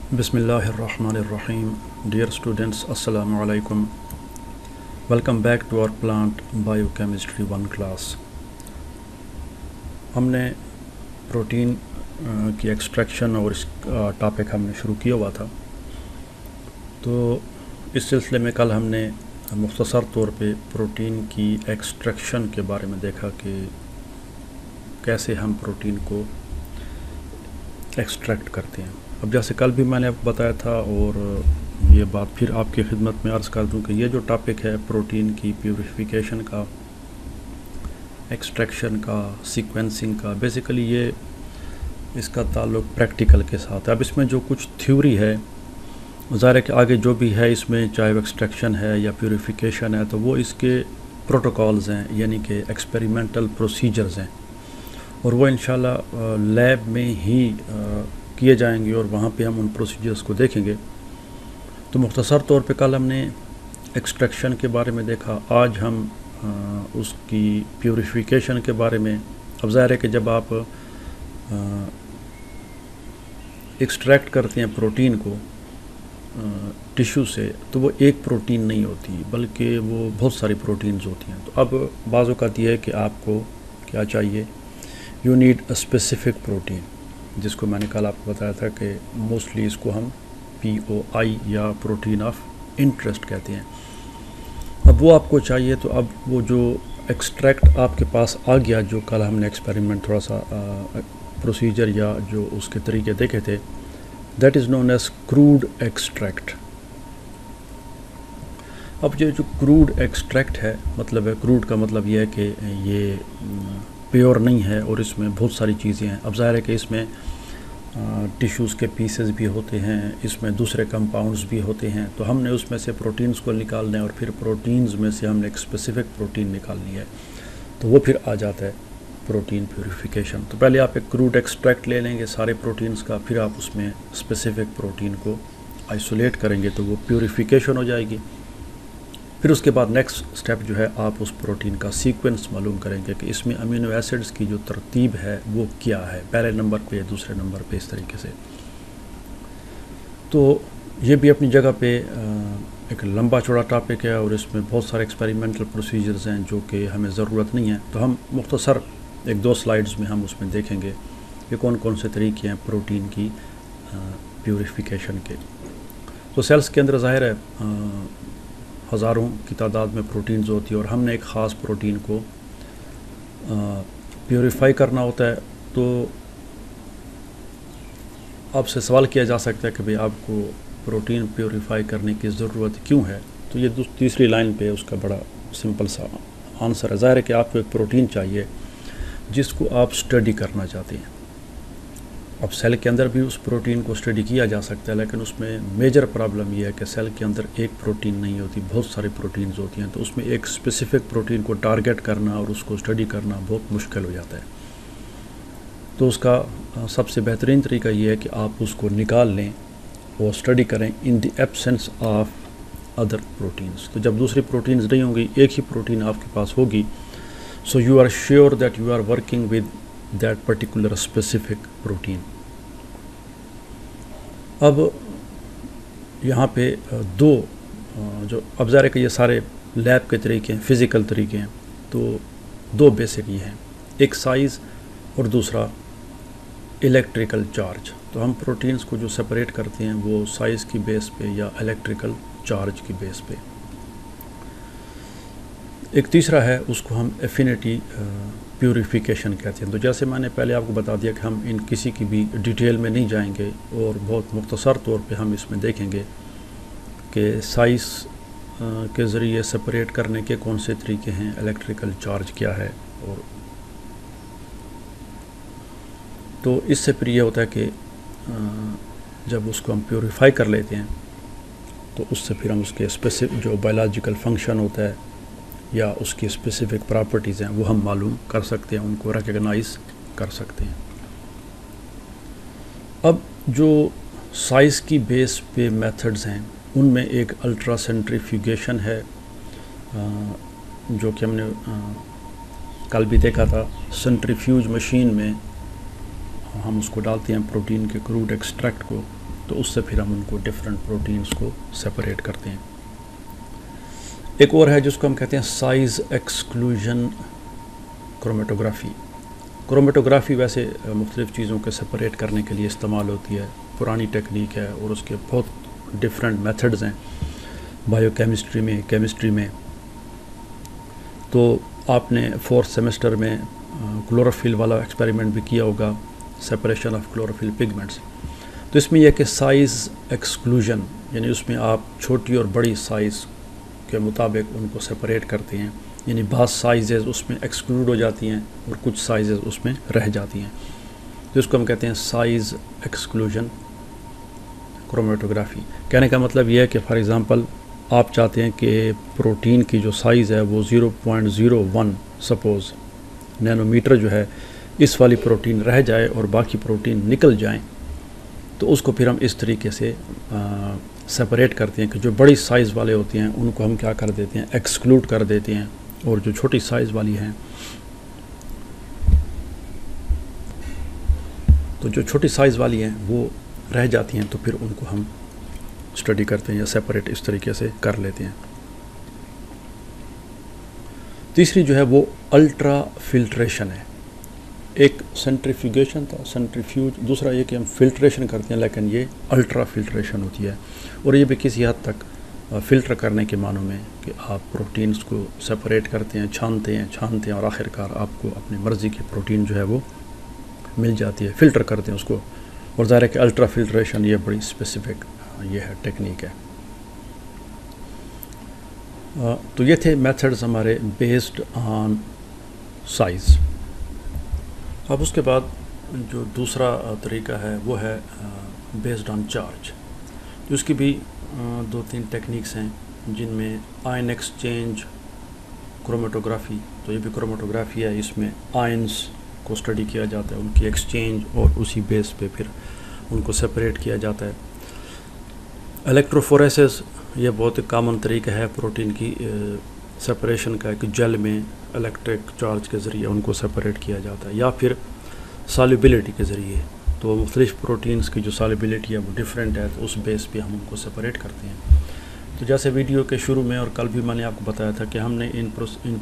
Bismillahirrahmanirrahim. Dear students, Assalamu alaikum. Welcome back to our plant biochemistry 1 class. हमने protein की extraction और इस topic हमने शुरू किया हुआ था। तो इस सिलसिले में कल हमने मुख्तसर तौर पे प्रोटीन की एक्सट्रैक्शन के बारे में देखा कि कैसे हम प्रोटीन को एक्सट्रैक्ट करते हैं। अब जैसे कल भी मैंने आपको बताया था और ये बात फिर आपकी खिदमत में अर्ज़ कर दूं कि ये जो टॉपिक है प्रोटीन की प्यूरिफिकेशन का, एक्सट्रैक्शन का, सीक्वेंसिंग का, बेसिकली ये इसका ताल्लुक़ प्रैक्टिकल के साथ है। अब इसमें जो कुछ थ्योरी है, ज़ाहिर है कि आगे जो भी है इसमें, चाहे वो एक्सट्रैक्शन है या प्यूरिफिकेशन है, तो वो इसके प्रोटोकॉल्स हैं, यानी कि एक्सपेरिमेंटल प्रोसीजर्स हैं, और वो इंशाल्लाह लैब में ही किए जाएंगे और वहाँ पे हम उन प्रोसीजर्स को देखेंगे। तो मुख्तसर तौर पे कल हमने एक्सट्रैक्शन के बारे में देखा, आज हम उसकी प्यूरिफिकेशन के बारे में। अब ज़ाहिर है कि जब आप एक्सट्रैक्ट करते हैं प्रोटीन को टिश्यू से, तो वो एक प्रोटीन नहीं होती बल्कि वो बहुत सारी प्रोटीन्स होती हैं। तो अब बाज़ औक़ात ये है कि आपको क्या चाहिए, you need a specific protein, जिसको मैंने कल आपको बताया था कि मोस्टली इसको हम POI या प्रोटीन ऑफ इंटरेस्ट कहते हैं। अब वो आपको चाहिए, तो अब वो जो एक्सट्रैक्ट आपके पास आ गया, जो कल हमने एक्सपेरिमेंट थोड़ा सा प्रोसीजर या जो उसके तरीके देखे थे, that is known as crude extract. अब ये जो क्रूड एक्सट्रैक्ट है, मतलब है क्रूड का मतलब ये है कि ये प्योर नहीं है और इसमें बहुत सारी चीज़ें हैं। अब ज़ाहिर है कि इसमें टिश्यूज़ के पीसेस भी होते हैं, इसमें दूसरे कंपाउंड्स भी होते हैं। तो हमने उसमें से प्रोटीन्स को निकालना है और फिर प्रोटीन्स में से हमने एक स्पेसिफ़िक प्रोटीन निकालनी है, तो वो फिर आ जाता है प्रोटीन प्यूरिफिकेशन। तो पहले आप एक क्रूड एक्सट्रैक्ट ले लेंगे सारे प्रोटीन्स का, फिर आप उसमें स्पेसिफ़िक प्रोटीन को आइसोलेट करेंगे, तो वो प्यूरिफिकेशन हो जाएगी। फिर उसके बाद नेक्स्ट स्टेप जो है, आप उस प्रोटीन का सीक्वेंस मालूम करेंगे कि इसमें अमीनो एसिड्स की जो तरतीब है वो क्या है, पहले नंबर पे, दूसरे नंबर पे, इस तरीके से। तो ये भी अपनी जगह पे एक लंबा चौड़ा टॉपिक है और इसमें बहुत सारे एक्सपेरिमेंटल प्रोसीजर्स हैं जो कि हमें ज़रूरत नहीं है। तो हम मुख्तसर 1-2 स्लाइड्स में हम उसमें देखेंगे कि कौन कौन से तरीके हैं प्रोटीन की प्यूरिफिकेशन के। तो सेल्स के अंदर ज़ाहिर है हज़ारों की तादाद में प्रोटीन्स होती है और हमने एक ख़ास प्रोटीन को प्यूरिफाई करना होता है। तो आपसे सवाल किया जा सकता है कि भाई आपको प्रोटीन प्यूरिफाई करने की ज़रूरत क्यों है। तो ये तीसरी लाइन पे उसका बड़ा सिंपल सा आंसर है। ज़ाहिर है कि आपको एक प्रोटीन चाहिए जिसको आप स्टडी करना चाहते हैं। अब सेल के अंदर भी उस प्रोटीन को स्टडी किया जा सकता है, लेकिन उसमें मेजर प्रॉब्लम यह है कि सेल के अंदर एक प्रोटीन नहीं होती, बहुत सारी प्रोटीन्स होती हैं। तो उसमें एक स्पेसिफ़िक प्रोटीन को टारगेट करना और उसको स्टडी करना बहुत मुश्किल हो जाता है। तो उसका सबसे बेहतरीन तरीका ये है कि आप उसको निकाल लें और स्टडी करें in the absence of other proteins. तो जब दूसरी प्रोटीन्स नहीं होंगी, एक ही प्रोटीन आपके पास होगी, so you are sure that you are working with that particular specific protein. अब यहाँ पे दो जो, अब ज़ाहिर है कि ये सारे लैब के तरीके हैं, फ़िज़िकल तरीके हैं, तो दो बेसिक ये हैं, एक साइज़ और दूसरा इलेक्ट्रिकल चार्ज। तो हम प्रोटीन्स को जो सेपरेट करते हैं वो साइज़ की बेस पे या इलेक्ट्रिकल चार्ज की बेस पे। एक तीसरा है, उसको हम एफिनिटी प्यूरिफिकेशन कहते हैं। तो जैसे मैंने पहले आपको बता दिया कि हम इन किसी की भी डिटेल में नहीं जाएंगे और बहुत मुख्तसर तौर पे हम इसमें देखेंगे कि साइज़ के ज़रिए सेपरेट करने के कौन से तरीके हैं, इलेक्ट्रिकल चार्ज क्या है। और तो इससे फिर ये होता है कि जब उसको हम प्यूरिफाई कर लेते हैं तो उससे फिर हम उसके स्पेसिफिक जो बायोलॉजिकल फंक्शन होता है या उसकी स्पेसिफ़िक प्रॉपर्टीज़ हैं वो हम मालूम कर सकते हैं, उनको रिकग्नाइज़ कर सकते हैं। अब जो साइज़ की बेस पे मेथड्स हैं उनमें एक अल्ट्रा सेंट्रीफ्यूगेशन है, जो कि हमने कल भी देखा था। सेंट्रीफ्यूज मशीन में हम उसको डालते हैं प्रोटीन के क्रूड एक्सट्रैक्ट को, تو اس سے پھر ہم ان کو ڈفرینٹ پروٹینز کو سپریٹ کرتے ہیں. ایک اور ہے جس کو ہم کہتے ہیں سائز ایکسکلوژن کرومیٹوگرافی. کرومیٹوگرافی ویسے مختلف چیزوں کے سپریٹ کرنے کے لیے استعمال ہوتی ہے، پرانی ٹیکنیک ہے اور اس کے بہت ڈفرینٹ میتھڈز ہیں بائیو کیمسٹری میں، کیمسٹری میں. تو آپ نے 4th سیمسٹر میں کلوروفل والا ایکسپیریمنٹ بھی کیا ہوگا، سپریشن آف کلوروفل پگمنٹس. تو اس میں یہ کہ سائز ایکسکلوژن، یعنی اس میں آپ چھوٹی اور بڑی سائز کے مطابق ان کو سپریٹ کرتے ہیں، یعنی بعض سائزز اس میں ایکسکلوڈ ہو جاتی ہیں اور کچھ سائزز اس میں رہ جاتی ہیں. تو اس کو ہم کہتے ہیں سائز ایکسکلوژن کرومیٹوگرافی. کہنے کا مطلب یہ ہے کہ فار ایگزامپل آپ چاہتے ہیں کہ پروٹین کی جو سائز ہے وہ 0.01 سپوز نینو میٹر جو ہے، اس والی پروٹین رہ جائے اور باقی پروٹین نکل جائیں، تو اس کو پھر ہم اس طریقے سے سپریٹ کرتے ہیں کہ جو بڑی سائز والے ہوتے ہیں ان کو ہم کیا کر دیتے ہیں، ایکسکلوڈ کر دیتے ہیں، اور جو چھوٹی سائز والی ہیں، تو جو چھوٹی سائز والی ہیں وہ رہ جاتی ہیں، تو پھر ان کو ہم اسٹڈی کرتے ہیں یا سیپریٹ اس طریقے سے کر لیتے ہیں. تیسری جو ہے وہ الٹرا فلٹریشن ہے. ایک سینٹریفیوگیشن تھا، سینٹریفیوج، دوسرا یہ کہ ہم فلٹریشن کرتے ہیں، لیکن یہ الٹرا فلٹریشن ہوتی ہے، اور یہ بھی کسی حد تک فلٹر کرنے کے معنوں میں کہ آپ پروٹینز کو سپریٹ کرتے ہیں، چھانتے ہیں اور آخر کار آپ کو اپنی مرضی کی پروٹین جو ہے وہ مل جاتی ہے. فلٹر کرتے ہیں اس کو، اور ظاہر ہے کہ الٹرا فلٹریشن یہ بڑی اسپیسیفک یہ ہے ٹیکنیک ہے. تو یہ تھے میتھڈز ہمارے بیسڈ آن سائز. اب اس کے بعد جو دوسرا طریقہ ہے وہ ہے بیسڈ آن چارج. اس کی بھی 2-3 ٹیکنیکس ہیں جن میں آئن ایکسچینج کرومیٹوگرافی، تو یہ بھی کرومیٹوگرافی ہے، اس میں آئنس کو اسٹڈی کیا جاتا ہے، ان کی ایکسچینج اور اسی بیس پہ پھر ان کو سپریٹ کیا جاتا ہے. الیکٹروفوریسس یہ بہت کامن طریقہ ہے پروٹین کی سپریشن کا، کہ جیل میں الیکٹرک چارج کے ذریعے ان کو سپریٹ کیا جاتا ہے، یا پھر سالیبلٹی کے ذریعے. تو مختلف پروٹینز کی جو سالیبلٹی ہے وہ ڈیفرنٹ ہے، تو اس بیس پہ ہم ان کو سپریٹ کرتے ہیں. تو جیسے ویڈیو کے شروع میں اور کل بھی میں نے آپ کو بتایا تھا کہ ہم نے ان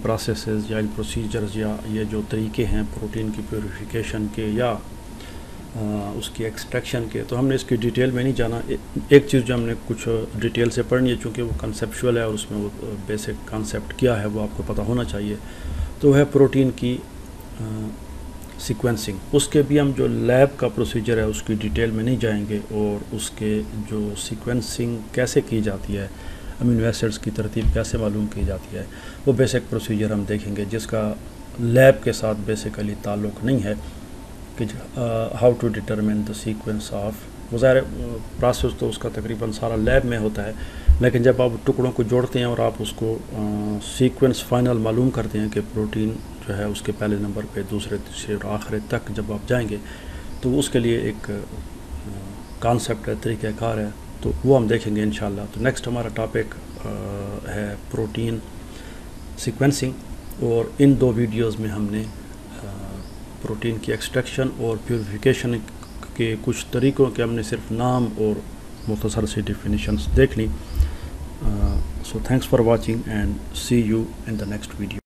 پروسیسز یا ان پروسیجرز یا یہ جو طریقے ہیں پروٹین کی پیوریفیکیشن کے یا اس کی ایکسٹریکشن کے، تو ہم نے اس کی ڈیٹیل میں نہیں جانا. ایک چیز جو ہم نے کچھ ڈیٹیل سے پڑھنی ہے، چونکہ وہ کنسیپچول ہے اور اس میں وہ بیسک کانسیپٹ کیا ہے وہ آپ کو پتہ ہونا چاہیے. تو وہ ہے پروٹین کی سیکوینسنگ. اس کے بھی ہم جو لیب کا پروسیجر ہے اس کی ڈیٹیل میں نہیں جائیں گے، اور اس کے جو سیکوینسنگ کیسے کی جاتی ہے، امینو ایسڈز کی ترتیب کیسے معلوم کی جاتی ہے، وہ بیسک پروسیجر ہم دیکھیں گے، جس کا لیب کے ساتھ بیسیکلی تعلق نہیں ہے کہ how to determine the sequence of. ظاہر پروسیس تو اس کا تقریباً سارا لیب میں ہوتا ہے، لیکن جب آپ ٹکڑوں کو جوڑتے ہیں اور آپ اس کو سیکوینس فائنل معلوم کرتے ہیں کہ پروٹین جو ہے اس کے پہلے نمبر پہ، دوسرے، تیسرے اور آخر تک جب آپ جائیں گے، تو اس کے لیے ایک کانسیپٹ ہے، طریقہ کار ہے، تو وہ ہم دیکھیں گے انشاءاللہ. تو نیکسٹ ہمارا ٹاپک ہے پروٹین سیکوینسنگ، اور ان 2 ویڈیوز میں ہم نے پروٹین کی ایکسٹریکشن اور پیوریفیکیشن کے کچھ طریقوں کے ہم نے صرف نام اور مختصر سی ڈیفینیشنز دیکھ لی. So thanks for watching and see you in the next video.